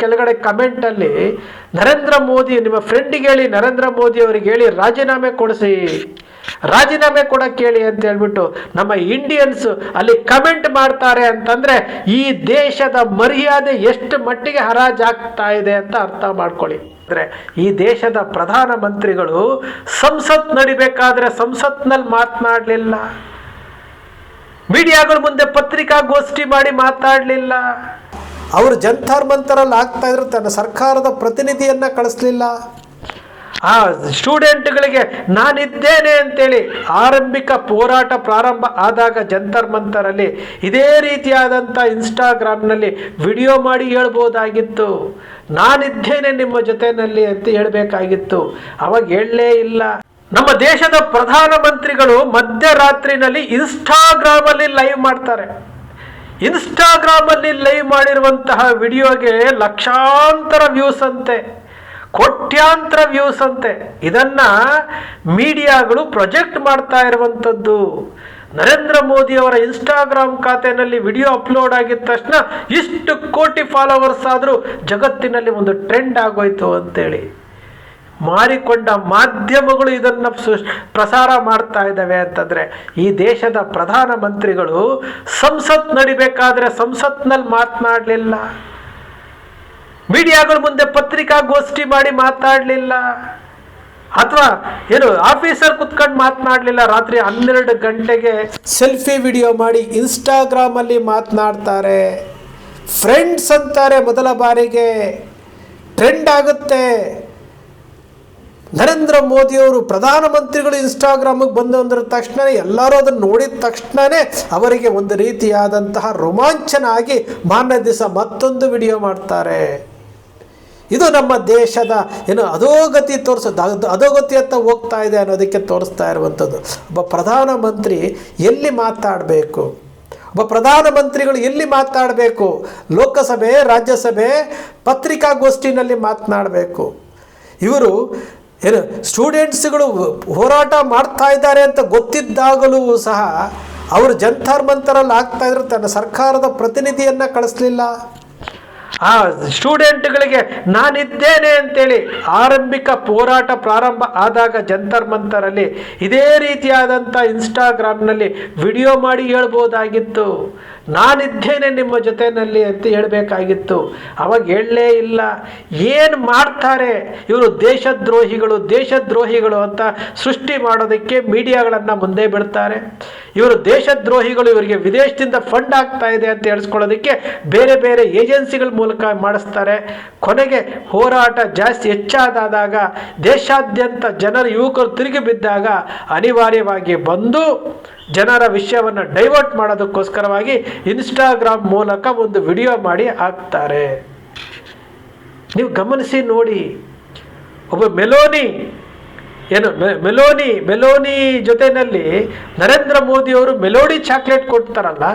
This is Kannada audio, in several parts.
ಕೆಳಗಡೆ ಕಮೆಂಟಲ್ಲಿ ನರೇಂದ್ರ ಮೋದಿ ನಿಮ್ಮ ಫ್ರೆಂಡಿಗೆ ಹೇಳಿ, ನರೇಂದ್ರ ಮೋದಿ ಅವರಿಗೆ ಹೇಳಿ ರಾಜೀನಾಮೆ ಕೊಡಿಸಿ, ರಾಜೀನಾಮೆ ಕೊಡಕ್ಕೆ ಹೇಳಿ ಅಂತ ಹೇಳ್ಬಿಟ್ಟು ನಮ್ಮ ಇಂಡಿಯನ್ಸ್ ಅಲ್ಲಿ ಕಮೆಂಟ್ ಮಾಡ್ತಾರೆ ಅಂತಂದ್ರೆ ಈ ದೇಶದ ಮರ್ಯಾದೆ ಎಷ್ಟು ಮಟ್ಟಿಗೆ ಹರಾಜಾಗ್ತಾ ಇದೆ ಅಂತ ಅರ್ಥ ಮಾಡ್ಕೊಳ್ಳಿ. ಅಂದ್ರೆ ಈ ದೇಶದ ಪ್ರಧಾನ ಮಂತ್ರಿಗಳು ಸಂಸತ್ ನಡಿಬೇಕಾದ್ರೆ ಸಂಸತ್ನಲ್ಲಿ ಮಾತನಾಡಲಿಲ್ಲ, ಮೀಡಿಯಾಗಳ ಮುಂದೆ ಪತ್ರಿಕಾಗೋಷ್ಠಿ ಮಾಡಿ ಮಾತಾಡಲಿಲ್ಲ, ಅವರು ಜಂತರ್ ಮಂತರಲ್ಲಿ ಆಗ್ತಾ ಇದ್ರು ತನ್ನ ಸರ್ಕಾರದ ಪ್ರತಿನಿಧಿಯನ್ನ ಕಳಿಸ್ಲಿಲ್ಲ. ಆ ಸ್ಟೂಡೆಂಟ್ಗಳಿಗೆ ನಾನಿದ್ದೇನೆ ಅಂತೇಳಿ ಆರಂಭಿಕ ಹೋರಾಟ ಪ್ರಾರಂಭ ಆದಾಗ ಜಂತರ್ ಮಂತರಲ್ಲಿ ಇದೇ ರೀತಿಯಾದಂಥ ಇನ್ಸ್ಟಾಗ್ರಾಮ್ನಲ್ಲಿ ವಿಡಿಯೋ ಮಾಡಿ ಹೇಳ್ಬೋದಾಗಿತ್ತು, ನಾನಿದ್ದೇನೆ ನಿಮ್ಮ ಜೊತೆಯಲ್ಲಿ ಅಂತ ಹೇಳಬೇಕಾಗಿತ್ತು. ಅವಾಗ ಹೇಳಲೇ ಇಲ್ಲ. ನಮ್ಮ ದೇಶದ ಪ್ರಧಾನ ಮಂತ್ರಿಗಳು ಮಧ್ಯರಾತ್ರಿನಲ್ಲಿ ಇನ್ಸ್ಟಾಗ್ರಾಮಲ್ಲಿ ಲೈವ್ ಮಾಡ್ತಾರೆ. ಇನ್ಸ್ಟಾಗ್ರಾಮಲ್ಲಿ ಲೈವ್ ಮಾಡಿರುವಂತಹ ವಿಡಿಯೋಗೆ ಲಕ್ಷಾಂತರ ವ್ಯೂಸ್ ಅಂತೆ, ಕೋಟ್ಯಾಂತರ ವ್ಯೂಸ್ ಅಂತೆ. ಇದನ್ನ ಮೀಡಿಯಾಗಳು ಪ್ರೊಜೆಕ್ಟ್ ಮಾಡ್ತಾ ಇರುವಂಥದ್ದು. ನರೇಂದ್ರ ಮೋದಿ ಅವರ ಇನ್ಸ್ಟಾಗ್ರಾಮ್ ಖಾತೆಯಲ್ಲಿ ವಿಡಿಯೋ ಅಪ್ಲೋಡ್ ಆಗಿದ ತಕ್ಷಣ ಇಷ್ಟು ಕೋಟಿ ಫಾಲೋವರ್ಸ್ ಆದರೂ ಜಗತ್ತಿನಲ್ಲಿ ಒಂದು ಟ್ರೆಂಡ್ ಆಗೋಯ್ತು ಅಂತೇಳಿ ಮಾರಿಕೊಂಡ ಮಾಧ್ಯಮಗಳು ಇದನ್ನು ಪ್ರಸಾರ ಮಾಡ್ತಾ ಇದ್ದಾವೆ. ಅಂತಂದರೆ ಈ ದೇಶದ ಪ್ರಧಾನ ಮಂತ್ರಿಗಳು ಸಂಸತ್ ನಡಿಬೇಕಾದ್ರೆ ಸಂಸತ್ನಲ್ಲಿ ಮಾತನಾಡಲಿಲ್ಲ, ಮೀಡಿಯಾಗಳ ಮುಂದೆ ಪತ್ರಿಕಾಗೋಷ್ಠಿ ಮಾಡಿ ಮಾತಾಡಲಿಲ್ಲ, ಅಥವಾ ಏನು ಆಫೀಸರ್ ಕುತ್ಕೊಂಡು ಮಾತನಾಡಲಿಲ್ಲ. ರಾತ್ರಿ 12 ಗಂಟೆಗೆ ಸೆಲ್ಫಿ ವಿಡಿಯೋ ಮಾಡಿ ಇನ್ಸ್ಟಾಗ್ರಾಮಲ್ಲಿ ಮಾತನಾಡ್ತಾರೆ, ಫ್ರೆಂಡ್ಸ್ ಅಂತಾರೆ, ಮೊದಲ ಬಾರಿಗೆ ಟ್ರೆಂಡ್ ಆಗುತ್ತೆ. ನರೇಂದ್ರ ಮೋದಿಯವರು ಪ್ರಧಾನಮಂತ್ರಿಗಳು ಇನ್ಸ್ಟಾಗ್ರಾಮಿಗೆ ಬಂದು ಅಂದ್ರ ತಕ್ಷಣ ಎಲ್ಲರೂ ಅದನ್ನು ನೋಡಿದ ತಕ್ಷಣವೇ ಅವರಿಗೆ ಒಂದು ರೀತಿಯಾದಂತಹ ರೋಮಾಂಚನ ಆಗಿ ಮಾರನೇ ದಿವಸ ಮತ್ತೊಂದು ವಿಡಿಯೋ ಮಾಡ್ತಾರೆ. ಇದು ನಮ್ಮ ದೇಶದ ಏನು ಅಧೋಗತಿ ಅಧೋಗತಿಯತ್ತ ಹೋಗ್ತಾ ಇದೆ ಅನ್ನೋದಕ್ಕೆ ತೋರಿಸ್ತಾ ಇರುವಂಥದ್ದು. ಒಬ್ಬ ಪ್ರಧಾನಮಂತ್ರಿ ಎಲ್ಲಿ ಮಾತಾಡಬೇಕು, ಒಬ್ಬ ಪ್ರಧಾನಮಂತ್ರಿಗಳು ಎಲ್ಲಿ ಮಾತನಾಡಬೇಕು, ಲೋಕಸಭೆ, ರಾಜ್ಯಸಭೆ, ಪತ್ರಿಕಾಗೋಷ್ಠಿನಲ್ಲಿ ಮಾತನಾಡಬೇಕು. ಇವರು ಏನು ಸ್ಟೂಡೆಂಟ್ಸ್ಗಳು ಹೋರಾಟ ಮಾಡ್ತಾ ಇದ್ದಾರೆ ಅಂತ ಗೊತ್ತಿದ್ದಾಗಲೂ ಸಹ ಅವರು ಜಂತರ್ ಮಂತರಲ್ಲಿ ಆಗ್ತಾ ಇದ್ರು ತನ್ನ ಸರ್ಕಾರದ ಪ್ರತಿನಿಧಿಯನ್ನ ಕಳಿಸ್ಲಿಲ್ಲ. ಆ ಸ್ಟೂಡೆಂಟ್ಗಳಿಗೆ ನಾನಿದ್ದೇನೆ ಅಂತೇಳಿ ಆರಂಭಿಕ ಹೋರಾಟ ಪ್ರಾರಂಭ ಆದಾಗ ಜಂತರ್ ಮಂತರಲ್ಲಿ ಇದೇ ರೀತಿಯಾದಂಥ ಇನ್ಸ್ಟಾಗ್ರಾಮ್ನಲ್ಲಿ ವಿಡಿಯೋ ಮಾಡಿ ಹೇಳ್ಬೋದಾಗಿತ್ತು, ನಾನಿದ್ದೇನೆ ನಿಮ್ಮ ಜೊತೆಯಲ್ಲಿ ಅಂತ ಹೇಳಬೇಕಾಗಿತ್ತು. ಅವಾಗ ಹೇಳಲೇ ಇಲ್ಲ. ಏನು ಮಾಡ್ತಾರೆ ಇವರು, ದೇಶದ್ರೋಹಿಗಳು ಅಂತ ಸೃಷ್ಟಿ ಮಾಡೋದಕ್ಕೆ ಮೀಡಿಯಾಗಳನ್ನು ಮುಂದೆ ಬಿಡ್ತಾರೆ. ಇವರು ದೇಶದ್ರೋಹಿಗಳು, ಇವರಿಗೆ ವಿದೇಶದಿಂದ ಫಂಡ್ ಆಗ್ತಾ ಇದೆ ಅಂತ ಹೇಳಿಸ್ಕೊಳ್ಳೋದಕ್ಕೆ ಬೇರೆ ಬೇರೆ ಏಜೆನ್ಸಿಗಳ ಮೂಲಕ ಮಾಡಿಸ್ತಾರೆ. ಕೊನೆಗೆ ಹೋರಾಟ ಜಾಸ್ತಿ ಹೆಚ್ಚಾದಾಗ ದೇಶಾದ್ಯಂತ ಯುವಕರು ತಿರುಗಿ ಬಿದ್ದಾಗ ಅನಿವಾರ್ಯವಾಗಿ ಬಂದು ಜನರ ವಿಷಯವನ್ನು ಡೈವರ್ಟ್ ಮಾಡೋದಕ್ಕೋಸ್ಕರವಾಗಿ ಇನ್ಸ್ಟಾಗ್ರಾಮ್ ಮೂಲಕ ಒಂದು ವಿಡಿಯೋ ಮಾಡಿ ಹಾಕ್ತಾರೆ. ನೀವು ಗಮನಿಸಿ ನೋಡಿ. ಒಬ್ಬ ಮೆಲೋನಿ ಜೊತೆಯಲ್ಲಿ ನರೇಂದ್ರ ಮೋದಿಯವರು ಮೆಲೋಡಿ ಚಾಕ್ಲೇಟ್ ಕೊಡ್ತಾರಲ್ಲ,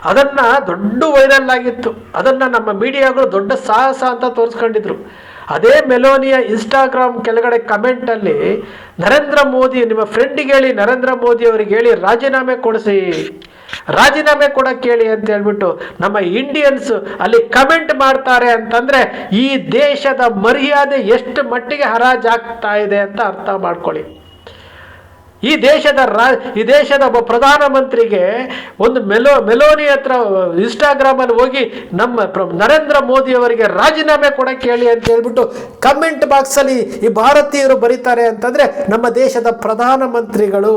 ಅದನ್ನು ದೊಡ್ಡ ವೈರಲ್ ಆಗಿತ್ತು. ಅದನ್ನು ನಮ್ಮ ಮೀಡಿಯಾಗಳು ದೊಡ್ಡ ಸಾಹಸ ಅಂತ ತೋರಿಸ್ಕೊಂಡಿದ್ರು. ಅದೇ ಮೆಲೋನಿಯ ಇನ್ಸ್ಟಾಗ್ರಾಮ್ ಕೆಳಗಡೆ ಕಮೆಂಟಲ್ಲಿ ನರೇಂದ್ರ ಮೋದಿ ನಿಮ್ಮ ಫ್ರೆಂಡಿಗೆ ಹೇಳಿ, ನರೇಂದ್ರ ಮೋದಿ ಅವರಿಗೆ ಹೇಳಿ ರಾಜೀನಾಮೆ ಕೊಡಿಸಿ, ರಾಜೀನಾಮೆ ಕೊಡಕ್ಕೆ ಹೇಳಿ ಅಂತ ಹೇಳ್ಬಿಟ್ಟು ನಮ್ಮ ಇಂಡಿಯನ್ಸ್ ಅಲ್ಲಿ ಕಮೆಂಟ್ ಮಾಡ್ತಾರೆ ಅಂತಂದ್ರೆ ಈ ದೇಶದ ಮರ್ಯಾದೆ ಎಷ್ಟು ಮಟ್ಟಿಗೆ ಹರಾಜಾಗ್ತಾ ಇದೆ ಅಂತ ಅರ್ಥ ಮಾಡ್ಕೊಳ್ಳಿ. ಈ ದೇಶದ ಒಬ್ಬ ಪ್ರಧಾನಮಂತ್ರಿಗೆ ಒಂದು ಮೆಲೋನಿ ಹತ್ರ ಇನ್ಸ್ಟಾಗ್ರಾಮಲ್ಲಿ ಹೋಗಿ ನಮ್ಮ ನರೇಂದ್ರ ಮೋದಿ ಅವರಿಗೆ ರಾಜೀನಾಮೆ ಕೊಡಕ್ಕೆ ಹೇಳಿ ಅಂತ ಹೇಳ್ಬಿಟ್ಟು ಕಮೆಂಟ್ ಬಾಕ್ಸಲ್ಲಿ ಈ ಭಾರತೀಯರು ಬರೀತಾರೆ ಅಂತಂದರೆ ನಮ್ಮ ದೇಶದ ಪ್ರಧಾನಮಂತ್ರಿಗಳು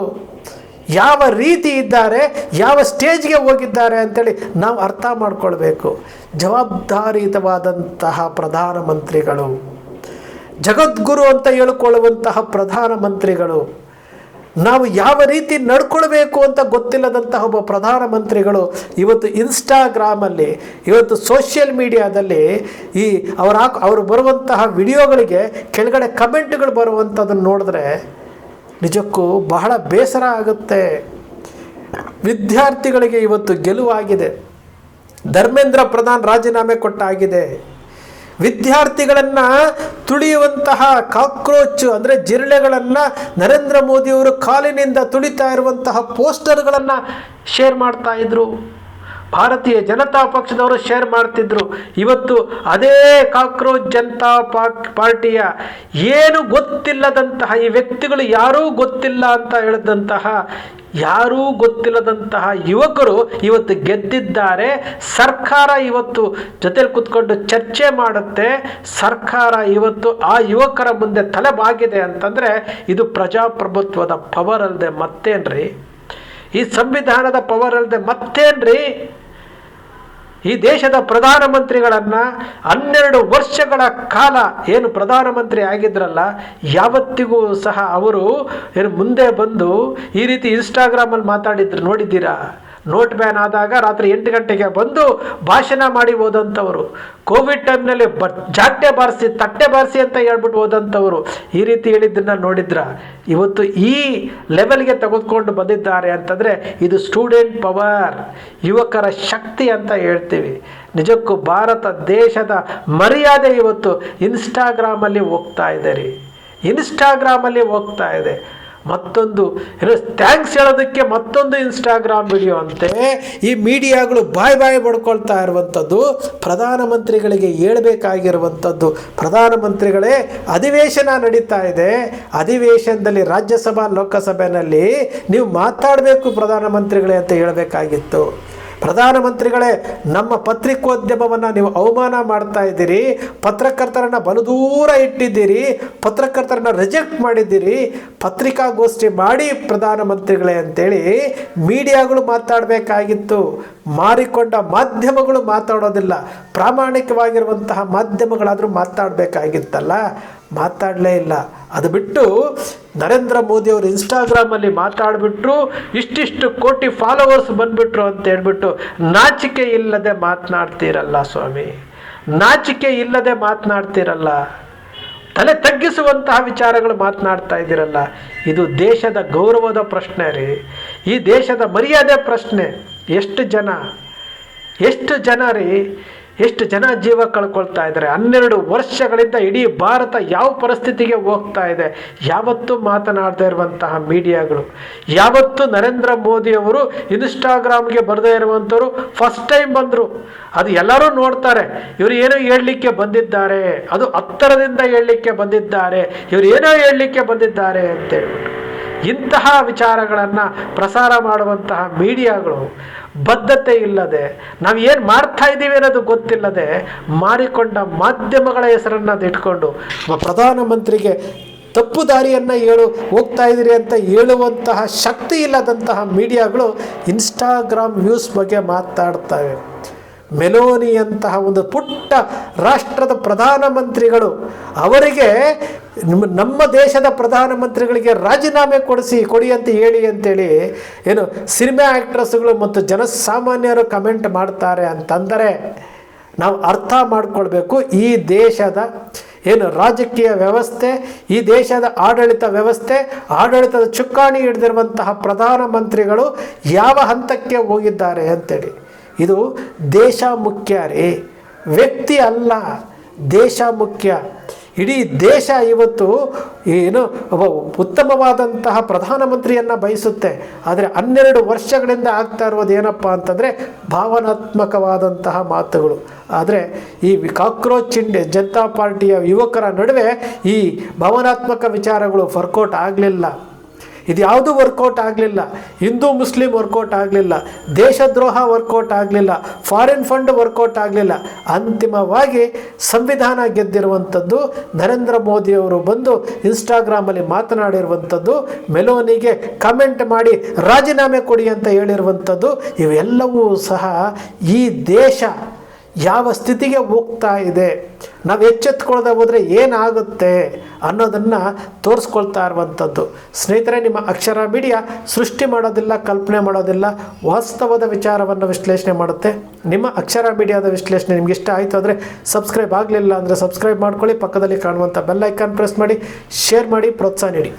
ಯಾವ ರೀತಿ ಇದ್ದಾರೆ, ಯಾವ ಸ್ಟೇಜ್ಗೆ ಹೋಗಿದ್ದಾರೆ ಅಂತೇಳಿ ನಾವು ಅರ್ಥ ಮಾಡ್ಕೊಳ್ಬೇಕು. ಜವಾಬ್ದಾರಿಯುತವಾದಂತಹ ಪ್ರಧಾನಮಂತ್ರಿಗಳು, ಜಗದ್ಗುರು ಅಂತ ಹೇಳಿಕೊಳ್ಳುವಂತಹ ಪ್ರಧಾನಮಂತ್ರಿಗಳು, ನಾವು ಯಾವ ರೀತಿ ನಡ್ಕೊಳ್ಬೇಕು ಅಂತ ಗೊತ್ತಿಲ್ಲದಂತಹ ಒಬ್ಬ ಪ್ರಧಾನಮಂತ್ರಿಗಳು ಇವತ್ತು ಇನ್ಸ್ಟಾಗ್ರಾಮಲ್ಲಿ, ಇವತ್ತು ಸೋಷಿಯಲ್ ಮೀಡಿಯಾದಲ್ಲಿ ಅವರು ಬರುವಂತಹ ವಿಡಿಯೋಗಳಿಗೆ ಕೆಳಗಡೆ ಕಮೆಂಟ್ಗಳು ಬರುವಂಥದ್ದನ್ನು ನೋಡಿದ್ರೆ ನಿಜಕ್ಕೂ ಬಹಳ ಬೇಸರ ಆಗುತ್ತೆ. ವಿದ್ಯಾರ್ಥಿಗಳಿಗೆ ಇವತ್ತು ಗೆಲುವಾಗಿದೆ. ಧರ್ಮೇಂದ್ರ ಪ್ರಧಾನ್ ರಾಜೀನಾಮೆ ಕೊಟ್ಟಾಗಿದೆ. ವಿದ್ಯಾರ್ಥಿಗಳನ್ನು ತುಳಿಯುವಂತಹ ಕಾಕ್ರೋಚ್ ಅಂದರೆ ಜಿರಳೆಗಳನ್ನು ನರೇಂದ್ರ ಮೋದಿಯವರು ಕಾಲಿನಿಂದ ತುಳಿತಾ ಇರುವಂತಹ ಪೋಸ್ಟರ್ಗಳನ್ನು ಶೇರ್ ಮಾಡ್ತಾ ಇದ್ರು. ಭಾರತೀಯ ಜನತಾ ಪಕ್ಷದವರು ಶೇರ್ ಮಾಡ್ತಿದ್ರು. ಇವತ್ತು ಅದೇ ಕಾಕ್ರೋಚ್ ಜನತಾ ಪಾರ್ಟಿಯ ಏನು ಗೊತ್ತಿಲ್ಲದಂತಹ ಈ ವ್ಯಕ್ತಿಗಳು ಯಾರೂ ಗೊತ್ತಿಲ್ಲ ಅಂತ ಹೇಳಿದಂತಹ ಯಾರೂ ಗೊತ್ತಿಲ್ಲದಂತಹ ಯುವಕರು ಇವತ್ತು ಗೆದ್ದಿದ್ದಾರೆ. ಸರ್ಕಾರ ಇವತ್ತು ಜೊತೆಲಿ ಕೂತ್ಕೊಂಡು ಚರ್ಚೆ ಮಾಡುತ್ತೆ. ಸರ್ಕಾರ ಇವತ್ತು ಆ ಯುವಕರ ಮುಂದೆ ತಲೆಬಾಗಿದೆ ಅಂತಂದರೆ ಇದು ಪ್ರಜಾಪ್ರಭುತ್ವದ ಪವರ್ ಅಲ್ಲದೆ ಮತ್ತೇನ್ರಿ? ಈ ಸಂವಿಧಾನದ ಪವರ್ ಅಲ್ಲದೆ ಮತ್ತೇನ್ರಿ? ಈ ದೇಶದ ಪ್ರಧಾನಮಂತ್ರಿಗಳನ್ನು 12 ವರ್ಷಗಳ ಕಾಲ ಏನು ಪ್ರಧಾನಮಂತ್ರಿ ಆಗಿದ್ರಲ್ಲ, ಯಾವತ್ತಿಗೂ ಸಹ ಅವರು ಏನು ಮುಂದೆ ಬಂದು ಈ ರೀತಿ ಇನ್ಸ್ಟಾಗ್ರಾಮಲ್ಲಿ ಮಾತಾಡಿದ್ರು ನೋಡಿದ್ದೀರಾ? ನೋಟ್ ಬ್ಯಾನ್ ಆದಾಗ ರಾತ್ರಿ 8 ಗಂಟೆಗೆ ಬಂದು ಭಾಷಣ ಮಾಡಿ ಹೋದಂಥವರು, ಕೋವಿಡ್ ಟೈಮ್ನಲ್ಲಿ ಜಾಟೆ ಬಾರಿಸಿ ತಟ್ಟೆ ಬಾರಿಸಿ ಅಂತ ಹೇಳ್ಬಿಟ್ಟು ಹೋದಂಥವರು ಈ ರೀತಿ ಹೇಳಿದ್ದನ್ನು ನೋಡಿದ್ರ? ಇವತ್ತು ಈ ಲೆವೆಲ್ಗೆ ತೆಗೆದುಕೊಂಡು ಬಂದಿದ್ದಾರೆ ಅಂತಂದರೆ ಇದು ಸ್ಟೂಡೆಂಟ್ ಪವರ್, ಯುವಕರ ಶಕ್ತಿ ಅಂತ ಹೇಳ್ತೀವಿ. ನಿಜಕ್ಕೂ ಭಾರತ ದೇಶದ ಮರ್ಯಾದೆ ಇವತ್ತು ಇನ್ಸ್ಟಾಗ್ರಾಮಲ್ಲಿ ಹೋಗ್ತಾ ಇದೆ ರೀ, ಇನ್ಸ್ಟಾಗ್ರಾಮಲ್ಲಿ ಹೋಗ್ತಾ ಇದೆ. ಮತ್ತೊಂದು ಥ್ಯಾಂಕ್ಸ್ ಹೇಳೋದಕ್ಕೆ ಮತ್ತೊಂದು ಇನ್ಸ್ಟಾಗ್ರಾಮ್ ವಿಡಿಯೋ ಅಂತೆ. ಈ ಮೀಡಿಯಾಗಳು ಬಾಯಿ ಬಡ್ಕೊಳ್ತಾ ಇರುವಂಥದ್ದು ಪ್ರಧಾನಮಂತ್ರಿಗಳಿಗೆ ಹೇಳಬೇಕಾಗಿರುವಂಥದ್ದು. ಪ್ರಧಾನಮಂತ್ರಿಗಳೇ, ಅಧಿವೇಶನ ನಡೀತಾ ಇದೆ, ಅಧಿವೇಶನದಲ್ಲಿ ರಾಜ್ಯಸಭಾ ಲೋಕಸಭೆಯಲ್ಲಿ ನೀವು ಮಾತಾಡಬೇಕು ಪ್ರಧಾನಮಂತ್ರಿಗಳೇ ಅಂತ ಹೇಳಬೇಕಾಗಿತ್ತು. ಪ್ರಧಾನಮಂತ್ರಿಗಳೇ, ನಮ್ಮ ಪತ್ರಿಕೋದ್ಯಮವನ್ನು ನೀವು ಅವಮಾನ ಮಾಡ್ತಾ ಇದ್ದೀರಿ, ಪತ್ರಕರ್ತರನ್ನು ಬಲದೂರ ಇಟ್ಟಿದ್ದೀರಿ, ಪತ್ರಕರ್ತರನ್ನ ರಿಜೆಕ್ಟ್ ಮಾಡಿದ್ದೀರಿ, ಪತ್ರಿಕಾಗೋಷ್ಠಿ ಮಾಡಿ ಪ್ರಧಾನಮಂತ್ರಿಗಳೇ ಅಂತೇಳಿ ಮೀಡಿಯಾಗಳು ಮಾತಾಡಬೇಕಾಗಿತ್ತು. ಮಾರಿಕೊಂಡ ಮಾಧ್ಯಮಗಳು ಮಾತಾಡೋದಿಲ್ಲ, ಪ್ರಾಮಾಣಿಕವಾಗಿರುವಂತಹ ಮಾಧ್ಯಮಗಳಾದರೂ ಮಾತಾಡಬೇಕಾಗಿತ್ತಲ್ಲ, ಮಾತಾಡಲೇ ಇಲ್ಲ. ಅದು ಬಿಟ್ಟು ನರೇಂದ್ರ ಮೋದಿಯವರು ಇನ್ಸ್ಟಾಗ್ರಾಮಲ್ಲಿ ಮಾತಾಡಿಬಿಟ್ರು, ಇಷ್ಟಿಷ್ಟು ಕೋಟಿ ಫಾಲೋವರ್ಸ್ ಬಂದುಬಿಟ್ರು ಅಂತ ಹೇಳ್ಬಿಟ್ಟು ನಾಚಿಕೆ ಇಲ್ಲದೆ ಮಾತನಾಡ್ತೀರಲ್ಲ ಸ್ವಾಮಿ, ನಾಚಿಕೆ ಇಲ್ಲದೆ ಮಾತನಾಡ್ತೀರಲ್ಲ, ತಲೆ ತಗ್ಗಿಸುವಂತಹ ವಿಚಾರಗಳು ಮಾತನಾಡ್ತಾ ಇದ್ದೀರಲ್ಲ. ಇದು ದೇಶದ ಗೌರವದ ಪ್ರಶ್ನೆ ರೀ, ಈ ದೇಶದ ಮರ್ಯಾದೆ ಪ್ರಶ್ನೆ. ಎಷ್ಟು ಜನ ರೀ, ಎಷ್ಟು ಜನ ಜೀವ ಕಳ್ಕೊಳ್ತಾ ಇದ್ದಾರೆ. 12 ವರ್ಷಗಳಿಂದ ಇಡೀ ಭಾರತ ಯಾವ ಪರಿಸ್ಥಿತಿಗೆ ಹೋಗ್ತಾ ಇದೆ, ಯಾವತ್ತೂ ಮಾತನಾಡದೇ ಇರುವಂತಹ ಮೀಡಿಯಾಗಳು, ಯಾವತ್ತೂ ನರೇಂದ್ರ ಮೋದಿಯವರು ಇನ್ಸ್ಟಾಗ್ರಾಮ್ಗೆ ಬರದೇ ಇರುವಂಥವ್ರು ಫಸ್ಟ್ ಟೈಮ್ ಬಂದರು. ಅದು ಎಲ್ಲರೂ ನೋಡ್ತಾರೆ, ಇವರು ಏನೋ ಹೇಳಲಿಕ್ಕೆ ಬಂದಿದ್ದಾರೆ, ಅದು ಹತ್ತರದಿಂದ ಹೇಳಲಿಕ್ಕೆ ಬಂದಿದ್ದಾರೆ, ಇವರು ಏನೋ ಹೇಳಲಿಕ್ಕೆ ಬಂದಿದ್ದಾರೆ ಅಂತೇಳ್ಬಿಟ್ಟು ಇಂತಹ ವಿಚಾರಗಳನ್ನು ಪ್ರಸಾರ ಮಾಡುವಂತಹ ಮೀಡಿಯಾಗಳು ಬದ್ಧತೆ ಇಲ್ಲದೆ, ನಾವು ಏನು ಮಾಡ್ತಾ ಇದ್ದೀವಿ ಅನ್ನೋದು ಗೊತ್ತಿಲ್ಲದೆ ಮಾರಿಕೊಂಡ ಮಾಧ್ಯಮಗಳ ಹೆಸರನ್ನು ಇಟ್ಕೊಂಡು ಪ್ರಧಾನಮಂತ್ರಿಗೆ ತಪ್ಪು ದಾರಿಯನ್ನು ಹೋಗ್ತಾ ಇದ್ದೀರಿ ಅಂತ ಹೇಳುವಂತಹ ಶಕ್ತಿ ಇಲ್ಲದಂತಹ ಮೀಡಿಯಾಗಳು ಇನ್ಸ್ಟಾಗ್ರಾಮ್ ವ್ಯೂಸ್ ಬಗ್ಗೆ ಮಾತಾಡ್ತವೆ. ಮೆಲೋನಿಯಂತಹ ಒಂದು ಪುಟ್ಟ ರಾಷ್ಟ್ರದ ಪ್ರಧಾನಮಂತ್ರಿಗಳು, ಅವರಿಗೆ ನಮ್ಮ ದೇಶದ ಪ್ರಧಾನಮಂತ್ರಿಗಳಿಗೆ ರಾಜೀನಾಮೆ ಕೊಡಿ ಅಂತ ಹೇಳಿ ಅಂತೇಳಿ ಏನು ಸಿನಿಮಾ ಆ್ಯಕ್ಟ್ರೆಸ್ಗಳು ಮತ್ತು ಜನಸಾಮಾನ್ಯರು ಕಮೆಂಟ್ ಮಾಡ್ತಾರೆ ಅಂತಂದರೆ ನಾವು ಅರ್ಥ ಮಾಡ್ಕೊಳ್ಬೇಕು, ಈ ದೇಶದ ಏನು ರಾಜಕೀಯ ವ್ಯವಸ್ಥೆ, ಈ ದೇಶದ ಆಡಳಿತ ವ್ಯವಸ್ಥೆ, ಆಡಳಿತದ ಚುಕ್ಕಾಣಿ ಹಿಡಿದಿರುವಂತಹ ಪ್ರಧಾನಮಂತ್ರಿಗಳು ಯಾವ ಹಂತಕ್ಕೆ ಹೋಗಿದ್ದಾರೆ ಅಂತೇಳಿ. ಇದು ದೇಶ ಮುಖ್ಯ ರೀ, ವ್ಯಕ್ತಿ ಅಲ್ಲ, ದೇಶ ಮುಖ್ಯ. ಇಡೀ ದೇಶ ಇವತ್ತು ಏನು ಒಬ್ಬ ಉತ್ತಮವಾದಂತಹ ಪ್ರಧಾನಮಂತ್ರಿಯನ್ನು ಬಯಸುತ್ತೆ. ಆದರೆ 12 ವರ್ಷಗಳಿಂದ ಆಗ್ತಾ ಇರೋದು ಏನಪ್ಪ ಅಂತಂದರೆ ಭಾವನಾತ್ಮಕವಾದಂತಹ ಮಾತುಗಳು. ಆದರೆ ಈ ಕಾಕ್ರೋಚ್ ಜನತಾ ಪಾರ್ಟಿಯ ಯುವಕರ ನಡುವೆ ಈ ಭಾವನಾತ್ಮಕ ವಿಚಾರಗಳು ವರ್ಕೌಟ್ ಆಗಲಿಲ್ಲ. ಇದು ಯಾವುದೂ ವರ್ಕೌಟ್ ಆಗಲಿಲ್ಲ. ಹಿಂದೂ ಮುಸ್ಲಿಂ ವರ್ಕೌಟ್ ಆಗಲಿಲ್ಲ, ದೇಶದ್ರೋಹ ವರ್ಕೌಟ್ ಆಗಲಿಲ್ಲ, ಫಾರಿನ್ ಫಂಡ್ ವರ್ಕೌಟ್ ಆಗಲಿಲ್ಲ. ಅಂತಿಮವಾಗಿ ಸಂವಿಧಾನ ಗೆದ್ದಿರುವಂಥದ್ದು ನರೇಂದ್ರ ಮೋದಿಯವರು ಬಂದು ಇನ್ಸ್ಟಾಗ್ರಾಮಲ್ಲಿ ಮಾತನಾಡಿರುವಂಥದ್ದು, ಮೆಲೋನಿಗೆ ಕಮೆಂಟ್ ಮಾಡಿ ರಾಜೀನಾಮೆ ಕೊಡಿ ಅಂತ ಹೇಳಿರುವಂಥದ್ದು, ಇವೆಲ್ಲವೂ ಸಹ ಈ ದೇಶ ಯಾವ ಸ್ಥಿತಿಗೆ ಹೋಗ್ತಾ ಇದೆ, ನಾವು ಎಚ್ಚೆತ್ಕೊಳ್ಳದೆ ಹೋದರೆ ಏನಾಗುತ್ತೆ ಅನ್ನೋದನ್ನು ತೋರಿಸ್ಕೊಳ್ತಾ ಇರುವಂಥದ್ದು. ಸ್ನೇಹಿತರೆ, ನಿಮ್ಮ ಅಕ್ಷರ ಮೀಡಿಯಾ ಸೃಷ್ಟಿ ಮಾಡೋದಿಲ್ಲ, ಕಲ್ಪನೆ ಮಾಡೋದಿಲ್ಲ, ವಾಸ್ತವದ ವಿಚಾರವನ್ನು ವಿಶ್ಲೇಷಣೆ ಮಾಡುತ್ತೆ. ನಿಮ್ಮ ಅಕ್ಷರ ಮೀಡಿಯಾದ ವಿಶ್ಲೇಷಣೆ ನಿಮ್ಗೆ ಇಷ್ಟ ಆಯಿತು ಅಂದರೆ ಸಬ್ಸ್ಕ್ರೈಬ್ ಆಗಲಿಲ್ಲ ಅಂದರೆ ಸಬ್ಸ್ಕ್ರೈಬ್ ಮಾಡ್ಕೊಳ್ಳಿ, ಪಕ್ಕದಲ್ಲಿ ಕಾಣುವಂಥ ಬೆಲ್ ಐಕಾನ್ ಪ್ರೆಸ್ ಮಾಡಿ, ಶೇರ್ ಮಾಡಿ, ಪ್ರೋತ್ಸಾಹ ನೀಡಿ.